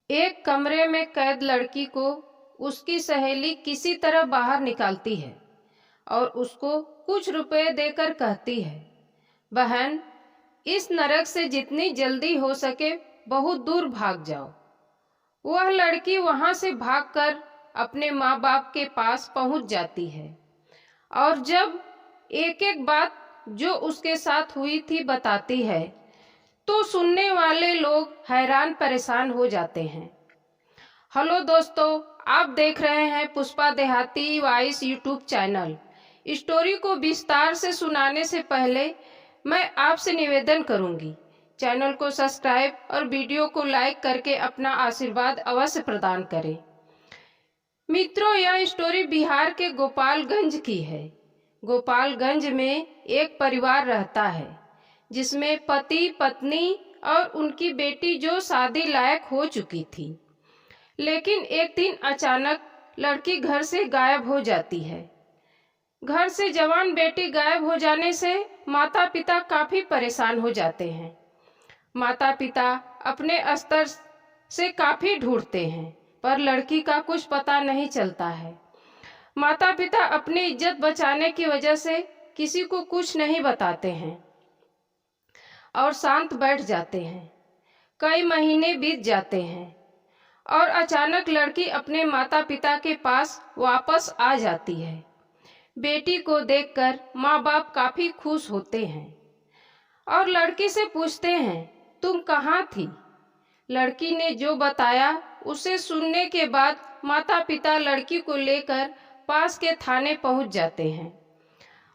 एक कमरे में कैद लड़की को उसकी सहेली किसी तरह बाहर निकालती है और उसको कुछ रुपए देकर कहती है, बहन, इस नरक से जितनी जल्दी हो सके बहुत दूर भाग जाओ। वह लड़की वहां से भागकर अपने माँ बाप के पास पहुंच जाती है और जब एक एक बात जो उसके साथ हुई थी बताती है तो सुनने वाले लोग हैरान परेशान हो जाते हैं। हेलो दोस्तों, आप देख रहे हैं पुष्पा देहाती वॉइस यूट्यूब चैनल। स्टोरी को विस्तार से सुनाने से पहले मैं आपसे निवेदन करूंगी, चैनल को सब्सक्राइब और वीडियो को लाइक करके अपना आशीर्वाद अवश्य प्रदान करें। मित्रों, यह स्टोरी बिहार के गोपालगंज की है। गोपालगंज में एक परिवार रहता है जिसमें पति, पत्नी और उनकी बेटी जो शादी लायक हो चुकी थी। लेकिन एक दिन अचानक लड़की घर से गायब हो जाती है। घर से जवान बेटी गायब हो जाने से माता पिता काफी परेशान हो जाते हैं। माता पिता अपने स्तर से काफी ढूंढते हैं पर लड़की का कुछ पता नहीं चलता है। माता पिता अपनी इज्जत बचाने की वजह से किसी को कुछ नहीं बताते हैं और शांत बैठ जाते हैं। कई महीने बीत जाते हैं और अचानक लड़की अपने माता पिता के पास वापस आ जाती है। बेटी को देखकर माँ बाप काफी खुश होते हैं और लड़की से पूछते हैं, तुम कहाँ थी? लड़की ने जो बताया उसे सुनने के बाद माता पिता लड़की को लेकर पास के थाने पहुंच जाते हैं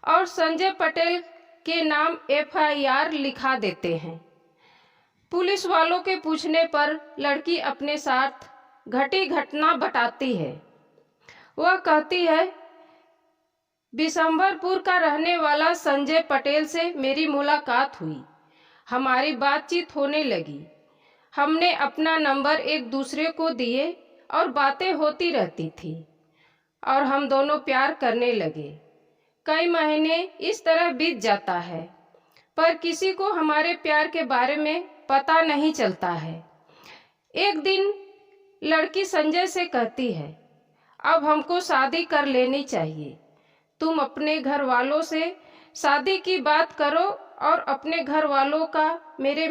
और संजय पटेल के नाम FIR लिखा देते हैं। पुलिस वालों के पूछने पर लड़की अपने साथ घटी घटना बताती है। वह कहती है, बिशंबरपुर का रहने वाला संजय पटेल से मेरी मुलाकात हुई। हमारी बातचीत होने लगी। हमने अपना नंबर एक दूसरे को दिए और बातें होती रहती थी और हम दोनों प्यार करने लगे। कई महीने इस तरह बीत जाता है पर किसी को हमारे प्यार के बारे में पता नहीं चलता है। एक दिन लड़की संजय से कहती है, अब हमको शादी कर लेनी चाहिए। तुम अपने घर वालों से शादी की बात करो और अपने घर वालों का मेरे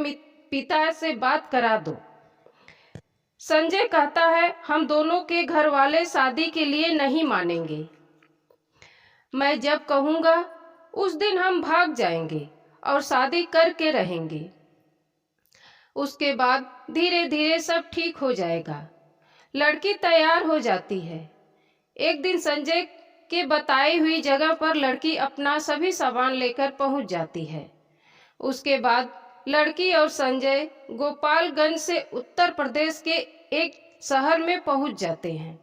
पिता से बात करा दो। संजय कहता है, हम दोनों के घर वाले शादी के लिए नहीं मानेंगे। मैं जब कहूँगा उस दिन हम भाग जाएंगे और शादी करके रहेंगे। उसके बाद धीरे धीरे सब ठीक हो जाएगा। लड़की तैयार हो जाती है। एक दिन संजय के बताई हुई जगह पर लड़की अपना सभी सामान लेकर पहुंच जाती है। उसके बाद लड़की और संजय गोपालगंज से उत्तर प्रदेश के एक शहर में पहुंच जाते हैं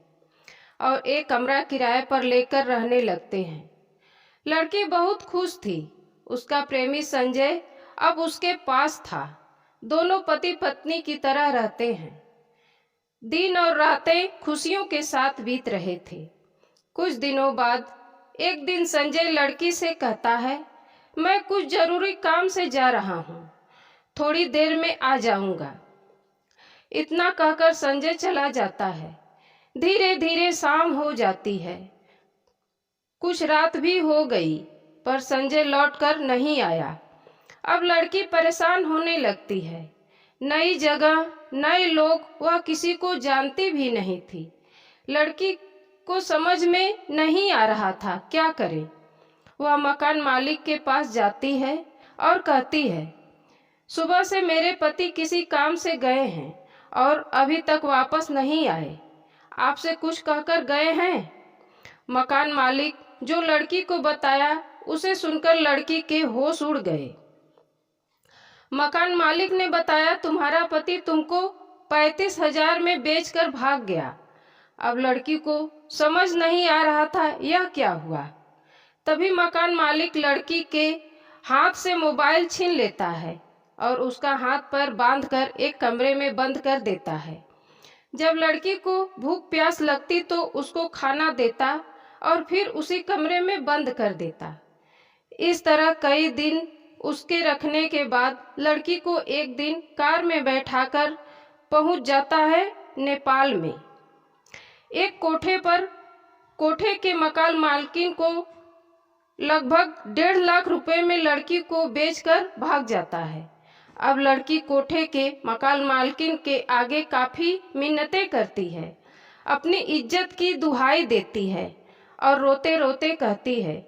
और एक कमरा किराए पर लेकर रहने लगते हैं। लड़की बहुत खुश थी। उसका प्रेमी संजय अब उसके पास था। दोनों पति पत्नी की तरह रहते हैं। दिन और रातें खुशियों के साथ बीत रहे थे। कुछ दिनों बाद एक दिन संजय लड़की से कहता है, मैं कुछ जरूरी काम से जा रहा हूँ, थोड़ी देर में आ जाऊंगा। इतना कहकर संजय चला जाता है। धीरे धीरे शाम हो जाती है। कुछ रात भी हो गई पर संजय लौटकर नहीं आया। अब लड़की परेशान होने लगती है। नई जगह, नए लोग, वह किसी को जानती भी नहीं थी। लड़की को समझ में नहीं आ रहा था क्या करे। वह मकान मालिक के पास जाती है और कहती है, सुबह से मेरे पति किसी काम से गए हैं और अभी तक वापस नहीं आए। आपसे कुछ कहकर गए हैं। मकान मालिक जो लड़की को बताया उसे सुनकर लड़की के होश उड़ गए। मकान मालिक ने बताया, तुम्हारा पति तुमको 35,000 में बेचकर भाग गया। अब लड़की को समझ नहीं आ रहा था यह क्या हुआ। तभी मकान मालिक लड़की के हाथ से मोबाइल छीन लेता है और उसका हाथ पर बांधकर एक कमरे में बंद कर देता है। जब लड़की को भूख प्यास लगती तो उसको खाना देता और फिर उसी कमरे में बंद कर देता। इस तरह कई दिन उसके रखने के बाद लड़की को एक दिन कार में बैठाकर पहुंच जाता है नेपाल में। एक कोठे के मकान मालकिन को लगभग 1.5 लाख रुपए में लड़की को बेचकर भाग जाता है। अब लड़की कोठे के मकान मालकिन के आगे काफी मिन्नतें करती है, अपनी इज्जत की दुहाई देती है और रोते रोते कहती है,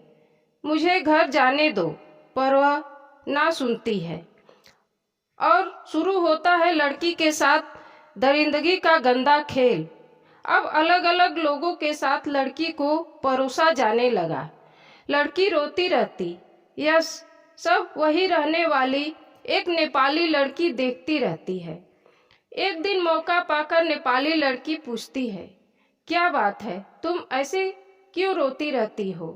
मुझे घर जाने दो, पर वह ना सुनती है और शुरू होता है लड़की के साथ दरिंदगी का गंदा खेल। अब अलग अलग लोगों के साथ लड़की को परोसा जाने लगा। लड़की रोती रहती, यह सब वही रहने वाली एक नेपाली लड़की देखती रहती है। एक दिन मौका पाकर नेपाली लड़की पूछती है, क्या बात है, तुम ऐसे क्यों रोती रहती हो?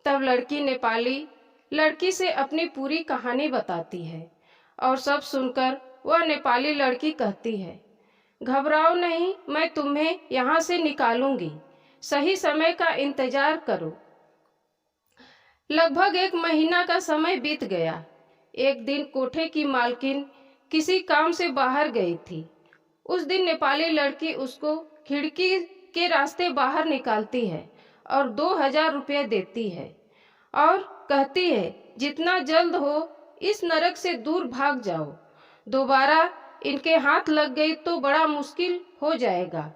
तब लड़की नेपाली लड़की से अपनी पूरी कहानी बताती है और सब सुनकर वह नेपाली लड़की कहती है, घबराओ नहीं, मैं तुम्हें यहाँ से निकालूंगी, सही समय का इंतजार करो। लगभग 1 महीना का समय बीत गया। एक दिन कोठे की मालकिन किसी काम से बाहर गई थी। उस दिन नेपाली लड़की उसको खिड़की के रास्ते बाहर निकालती है और 2000 रुपये देती है और कहती है, जितना जल्द हो इस नरक से दूर भाग जाओ, दोबारा इनके हाथ लग गई तो बड़ा मुश्किल हो जाएगा।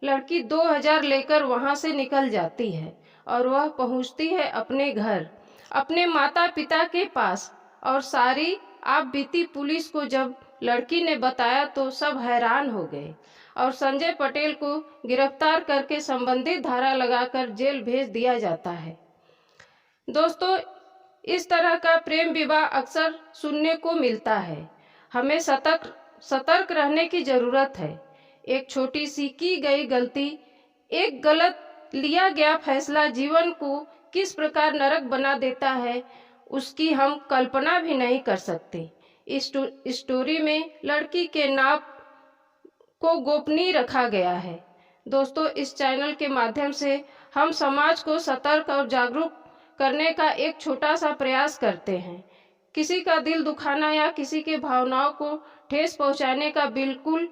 लड़की 2000 लेकर वहां से निकल जाती है और वह पहुंचती है अपने घर, अपने माता पिता के पास। और सारी आप बीती पुलिस को जब लड़की ने बताया तो सब हैरान हो गए और संजय पटेल को गिरफ्तार करके संबंधित धारा लगाकर जेल भेज दिया जाता है। दोस्तों, इस तरह का प्रेम विवाह अक्सर सुनने को मिलता है। हमें सतर्क रहने की जरूरत है। एक छोटी सी की गई गलती, एक गलत लिया गया फैसला जीवन को किस प्रकार नरक बना देता है, उसकी हम कल्पना भी नहीं कर सकते। इस स्टोरी में लड़की के नाम को गोपनीय रखा गया है। दोस्तों, इस चैनल के माध्यम से हम समाज को सतर्क और जागरूक करने का एक छोटा सा प्रयास करते हैं। किसी का दिल दुखाना या किसी के भावनाओं को ठेस पहुंचाने का बिल्कुल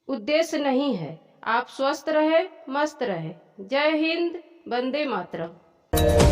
उद्देश्य नहीं है। आप स्वस्थ रहे, मस्त रहे। जय हिंद, वंदे मातरम।